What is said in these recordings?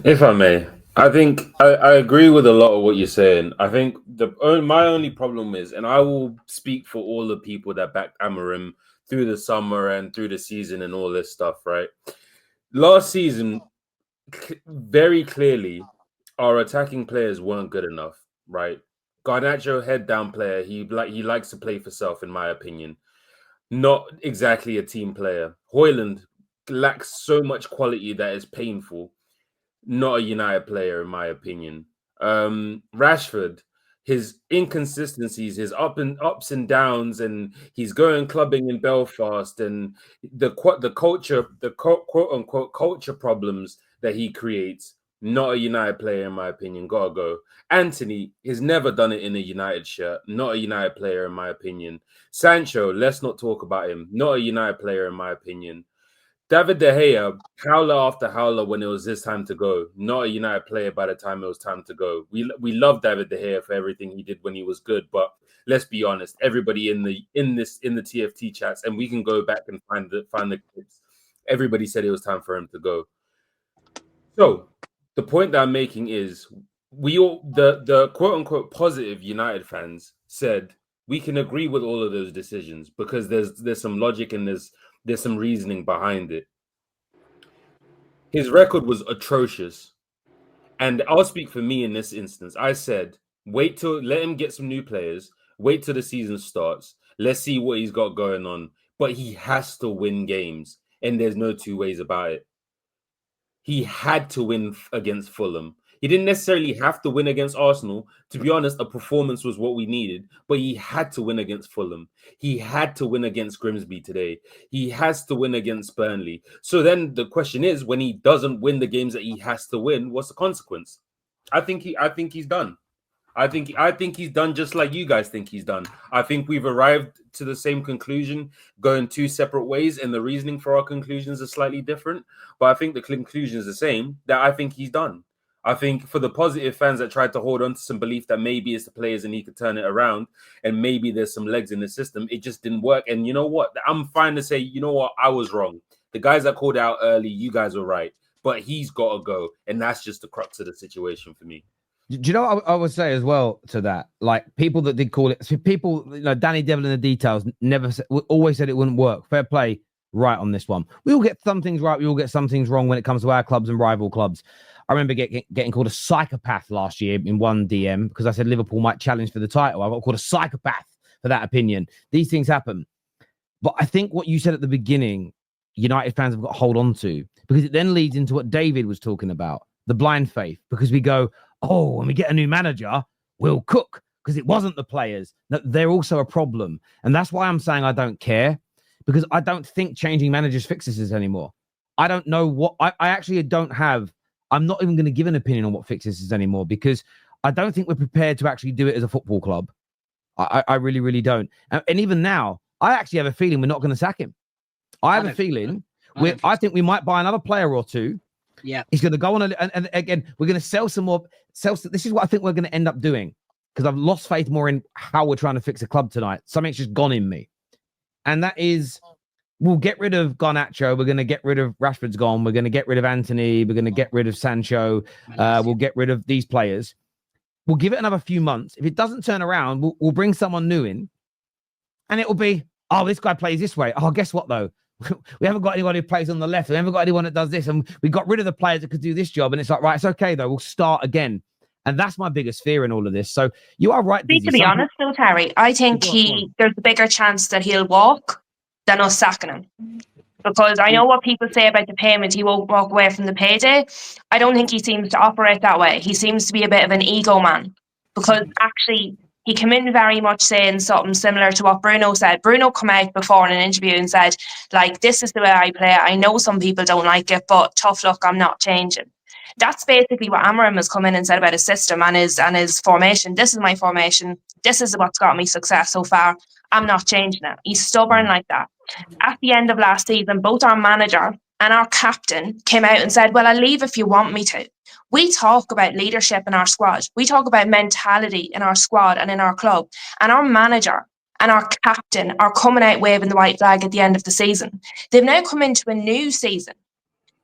If I may, I think I agree with a lot of what you're saying. I think my only problem is, and I will speak for all the people that backed Amorim through the summer and through the season and all this stuff, right? Last season, very clearly, our attacking players weren't good enough, right? Garnacho, head down player. He likes to play for self, in my opinion. Not exactly a team player. Hoyland lacks so much quality that is painful. Not a United player, in my opinion. Rashford, his inconsistencies, his ups and downs, and he's going clubbing in Belfast, and the culture, quote unquote culture problems that he creates. Not a United player, in my opinion. Gotta go. Anthony has never done it in a United shirt. Not a United player, in my opinion. Sancho, let's not talk about him. Not a United player, in my opinion. David De Gea, howler after howler when it was his time to go. Not a United player by the time it was time to go. We love David De Gea for everything he did when he was good, but let's be honest. Everybody in the TFT chats, and we can go back and find the clips. Everybody said it was time for him to go. So the point that I'm making is the quote unquote positive United fans said we can agree with all of those decisions because there's some logic and there's some reasoning behind it. His record was atrocious. And I'll speak for me in this instance. I said, let him get some new players, wait till the season starts. Let's see what he's got going on. But he has to win games. And there's no two ways about it. He had to win against Fulham. He didn't necessarily have to win against Arsenal. To be honest, a performance was what we needed, but he had to win against Fulham. He had to win against Grimsby today. He has to win against Burnley. So then the question is, when he doesn't win the games that he has to win, what's the consequence? I think he's done. I think he's done just like you guys think he's done. I think we've arrived to the same conclusion, going two separate ways, and the reasoning for our conclusions are slightly different. But I think the conclusion is the same, that I think he's done. I think for the positive fans that tried to hold on to some belief that maybe it's the players and he could turn it around and maybe there's some legs in the system, it just didn't work. And you know what? I'm fine to say, you know what? I was wrong. The guys that called out early, you guys were right. But he's got to go. And that's just the crux of the situation for me. Do you know what I would say as well to that? Like people that did call it, so people, Danny Devil in the details always said it wouldn't work. Fair play, right on this one. We all get some things right. We all get some things wrong when it comes to our clubs and rival clubs. I remember getting called a psychopath last year in one DM because I said Liverpool might challenge for the title. I got called a psychopath for that opinion. These things happen. But I think what you said at the beginning, United fans have got to hold on to, because it then leads into what David was talking about, the blind faith, because we go, oh, when we get a new manager, we'll cook, because it wasn't the players. They're also a problem. And that's why I'm saying I don't care, because I don't think changing managers fixes this anymore. I don't know what, I actually don't have, I'm not even going to give an opinion on what fixes this anymore, because I don't think we're prepared to actually do it as a football club. I really, really don't. And even now, I actually have a feeling we're not going to sack him. I have a feeling, I think we might buy another player or two. Yeah, he's going to go on and again, we're going to sell some more. This is what I think we're going to end up doing, because I've lost faith more in how we're trying to fix a club tonight. Something's just gone in me, and that is, we'll get rid of Garnacho. We're going to get rid of Rashford's gone. We're going to get rid of Anthony. We're going to get rid of Sancho. We'll get rid of these players. We'll give it another few months. If it doesn't turn around, we'll bring someone new in, and it will be, oh, this guy plays this way. Oh, guess what though? We haven't got anyone who plays on the left. We haven't got anyone that does this. And we got rid of the players that could do this job. And it's like, right, it's okay, though. We'll start again. And that's my biggest fear in all of this. So you are right. To be honest, though, Terry, I think there's a bigger chance that he'll walk than us sacking him. Because I know what people say about the payment, he won't walk away from the payday. I don't think he seems to operate that way. He seems to be a bit of an ego man. Because actually, he came in very much saying something similar to what Bruno said. Bruno came out before in an interview and said, like, this is the way I play. I know some people don't like it, but tough luck, I'm not changing. That's basically what Amorim has come in and said about his system and his formation. This is my formation. This is what's got me success so far. I'm not changing it. He's stubborn like that. At the end of last season, both our manager and our captain came out and said, well, I'll leave if you want me to. We talk about leadership in our squad. We talk about mentality in our squad and in our club. And our manager and our captain are coming out waving the white flag at the end of the season. They've now come into a new season.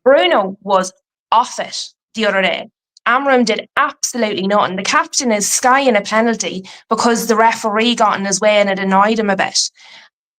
Bruno was off it the other day. Amorim did absolutely nothing. The captain is skying a penalty because the referee got in his way and it annoyed him a bit.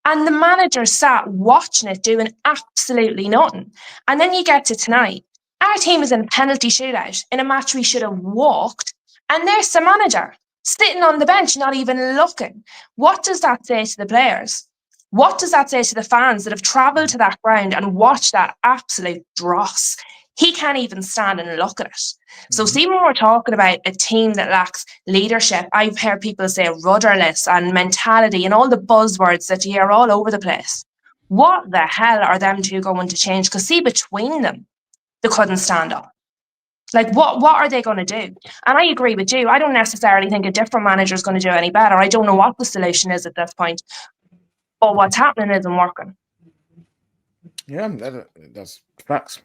And the manager sat watching it, doing absolutely nothing. And then you get to tonight. Our team is in a penalty shootout in a match we should have walked. And there's the manager sitting on the bench, not even looking. What does that say to the players? What does that say to the fans that have travelled to that ground and watched that absolute dross? He can't even stand and look at it. So see, when we're talking about a team that lacks leadership, I've heard people say rudderless and mentality and all the buzzwords that you hear all over the place. What the hell are them two going to change? Because see, between them, they couldn't stand up. Like, what are they going to do? And I agree with you. I don't necessarily think a different manager is going to do any better. I don't know what the solution is at this point. But what's happening isn't working. Yeah, that's facts.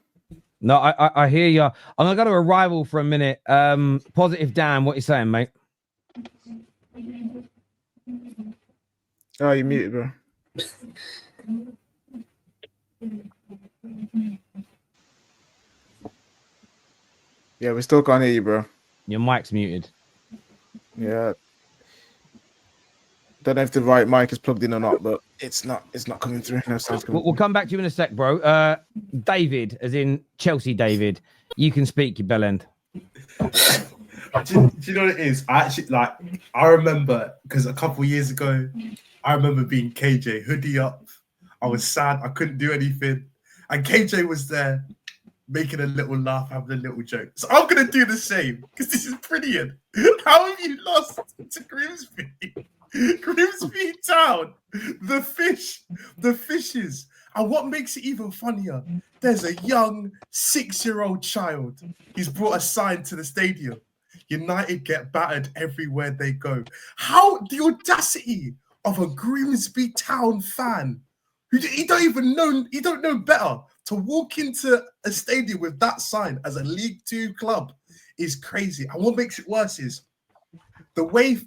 No, I hear you. I'm gonna go to a rival for a minute. Positive Dan, what you saying, mate? Oh, you muted, bro. Yeah, we still can't hear you, bro. Your mic's muted. Yeah. Don't know if the right mic is plugged in or not, but it's not coming through. No sound's coming We'll come back to you in a sec, bro. David, as in Chelsea David, you can speak, you bellend. Do you know what it is? I remember, because a couple of years ago, I remember being KJ, hoodie up. I was sad. I couldn't do anything. And KJ was there making a little laugh, having a little joke. So I'm going to do the same, because this is brilliant. How have you lost to Grimsby? Grimsby Town, the fishes. And what makes it even funnier, there's a young 6-year-old child. He's brought a sign to the stadium. United get battered everywhere they go. How the audacity of a Grimsby Town fan who he don't know better to walk into a stadium with that sign as a League 2 club is crazy. And what makes it worse is the way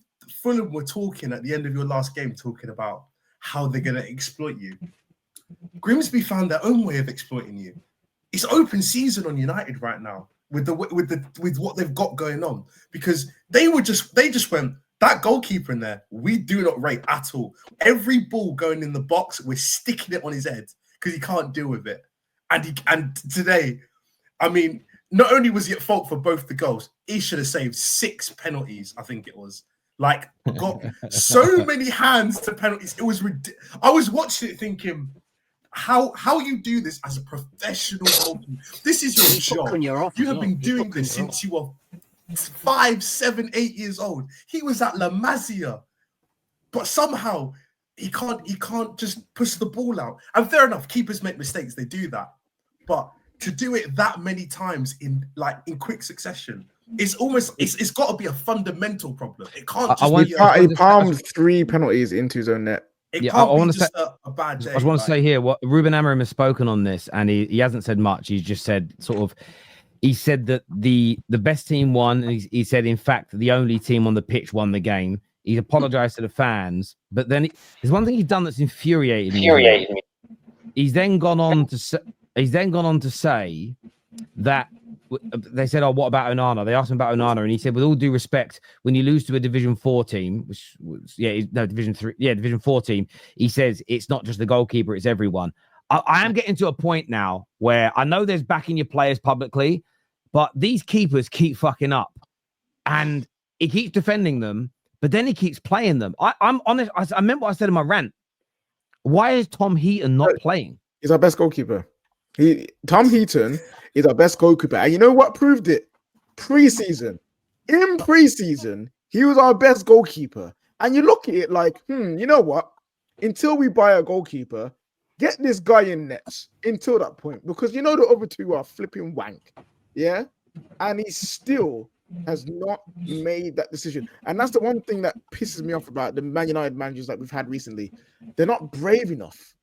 Fulham were talking at the end of your last game, talking about how they're going to exploit you. Grimsby found their own way of exploiting you. It's open season on United right now with what they've got going on, because they just went, that goalkeeper in there, we do not rate at all. Every ball going in the box, we're sticking it on his head because he can't deal with it. And today, I mean, not only was he at fault for both the goals, he should have saved 6 penalties, I think it was. Like, got so many hands to penalties. It was ridiculous. I was watching it thinking, how you do this as a professional goalkeeper? This is your job. You have been doing this since you were 5, 7, 8 years old. He was at La Masia, but somehow he can't just push the ball out. And fair enough, keepers make mistakes. They do that, but to do it that many times in quick succession, it's got to be a fundamental problem. It can't just he palmed 3 penalties into his own net. It can't be just a bad day. I just want to say here, what Ruben Amorim has spoken on this, and he hasn't said much. He's just said he said that the best team won, and he said, in fact, the only team on the pitch won the game. He's apologized to the fans, but then there's one thing he's done that's infuriated me. He's then gone on to say that they said, "Oh, what about Onana?" They asked him about Onana, and he said, "With all due respect, when you lose to a Division 4 team, which was Division 4 team, he says it's not just the goalkeeper; it's everyone." I am getting to a point now where I know there's backing your players publicly, but these keepers keep fucking up, and he keeps defending them, but then he keeps playing them. I'm honest. I remember what I said in my rant. Why is Tom Heaton not playing? He's our best goalkeeper. Tom Heaton is our best goalkeeper. And you know what proved it? Pre-season. In pre-season, he was our best goalkeeper. And you look at it like, you know what? Until we buy a goalkeeper, get this guy in nets until that point. Because you know the other two are flipping wank. Yeah? And he still has not made that decision. And that's the one thing that pisses me off about the Man United managers that we've had recently. They're not brave enough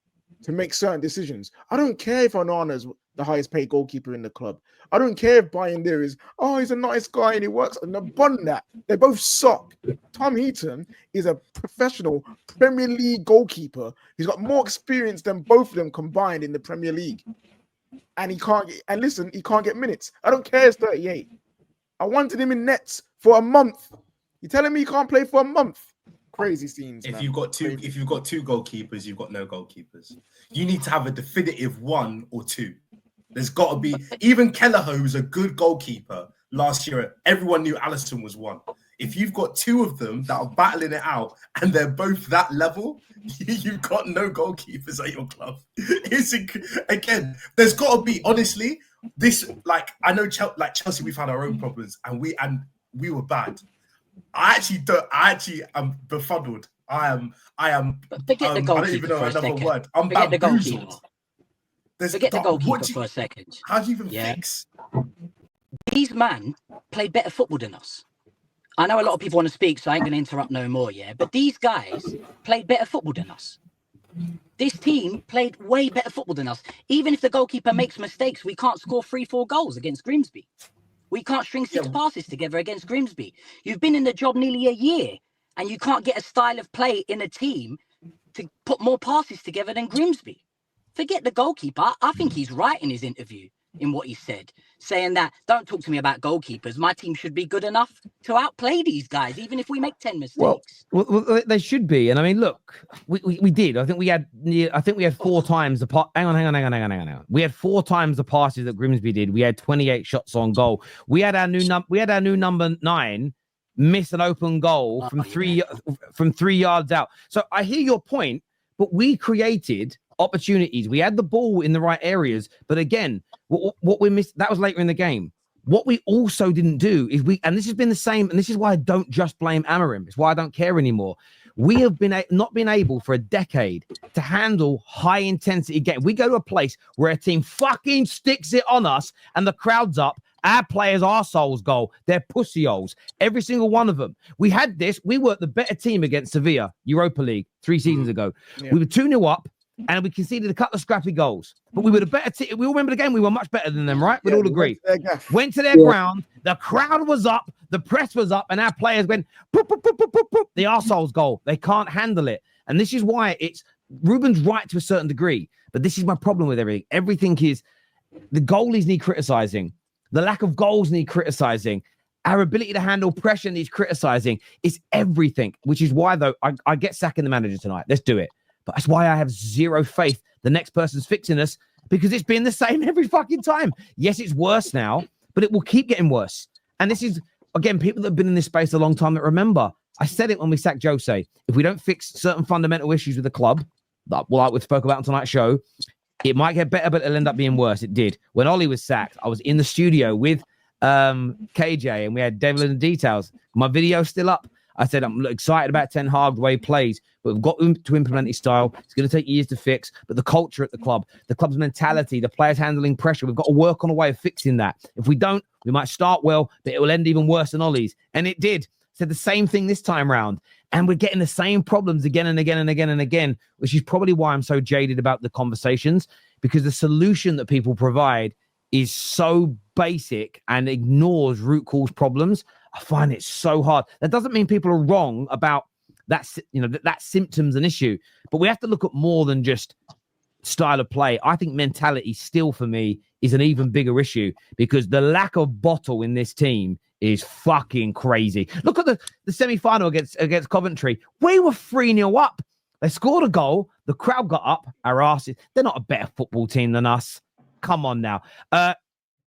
to make certain decisions. I don't care if Onana is the highest paid goalkeeper in the club. I don't care if Bayern there is, he's a nice guy and he works. And upon that, they both suck. Tom Heaton is a professional Premier League goalkeeper. He's got more experience than both of them combined in the Premier League. and he can't get, and listen, he can't get minutes. I don't care. It's 38. I wanted him in nets for a month. You're telling me he can't play for a month? Crazy scenes. If man. you've got two, if you've got two goalkeepers, you've got no goalkeepers. You need to have a definitive one or two. There's got to be. Even Kelleher, who's a good goalkeeper last year, everyone knew Alisson was one. If you've got two of them that are battling it out and they're both that level, you've got no goalkeepers at your club. Again, there's got to be, honestly, this, like, I know Chelsea, we've had our own problems and we were bad. I actually am befuddled. I am. But forget the I goalkeeper don't even know for a another second. word. I'm Forget the goalkeeper. bamboozled. Forget the goalkeeper for a second. How do you even fix? These men play better football than us. I know a lot of people want to speak, so I ain't going to interrupt no more, yeah? But these guys played better football than us. This team played way better football than us. Even if the goalkeeper makes mistakes, we can't score 3-4 goals against Grimsby. We can't string 6 passes together against Grimsby. You've been in the job nearly a year, and you can't get a style of play in a team to put more passes together than Grimsby. Forget the goalkeeper. I think he's right in his interview in what he said, saying that, don't talk to me about goalkeepers. My team should be good enough to outplay these guys, even if we make 10 mistakes. Well, they should be. And I mean, look, we did. I think we had 4 times the hang on. We had 4 times the passes that Grimsby did. We had 28 shots on goal. We had our new number 9 miss an open goal from 3 yards out. So I hear your point, but we created opportunities. We had the ball in the right areas, but again, what we missed, that was later in the game. What we also didn't do is and this has been the same, and this is why I don't just blame Amorim. It's why I don't care anymore. We have not been able for a decade to handle high intensity game. We go to a place where a team fucking sticks it on us and the crowd's up. Our players' arseholes goal. They're pussy holes. Every single one of them. We had this. We were the better team against Sevilla, Europa League, 3 seasons ago. Yeah. We were 2-0 up. And we conceded a couple of scrappy goals. But we were the better team. We all remember the game. We were much better than them, right? We'd all agree. Went to their ground. The crowd was up. The press was up. And our players went, poop, poop, poop, poop, poop, poop. The arsehole's goal. They can't handle it. And this is why Ruben's right to a certain degree. But this is my problem with everything. Everything is, the goalies need criticising. The lack of goals need criticising. Our ability to handle pressure needs criticising. It's everything. Which is why, though, I get sacking the manager tonight. Let's do it. But that's why I have zero faith the next person's fixing us, because it's been the same every fucking time. Yes, it's worse now, but it will keep getting worse. And this is, again, people that have been in this space a long time that remember, I said it when we sacked Jose. If we don't fix certain fundamental issues with the club, like we spoke about on tonight's show, it might get better, but it'll end up being worse. It did. When Ollie was sacked, I was in the studio with KJ and we had Devil in the Details. My video's still up. I said, I'm excited about Ten Hag, the way he plays, but we've got to implement his style. It's going to take years to fix, but the culture at the club's mentality, the players handling pressure, we've got to work on a way of fixing that. If we don't, we might start well, but it will end even worse than Ollie's. And it did. Said the same thing this time round. And we're getting the same problems again and again and again and again, which is probably why I'm so jaded about the conversations, because the solution that people provide is so basic and ignores root cause problems. I find it so hard. That doesn't mean people are wrong about that, that symptom's an issue, but we have to look at more than just style of play. I think mentality still, for me, is an even bigger issue, because the lack of bottle in this team is fucking crazy. Look at the semi-final against Coventry. We were 3-0 up. They scored a goal. The crowd got up our asses. They're not a better football team than us. Come on now.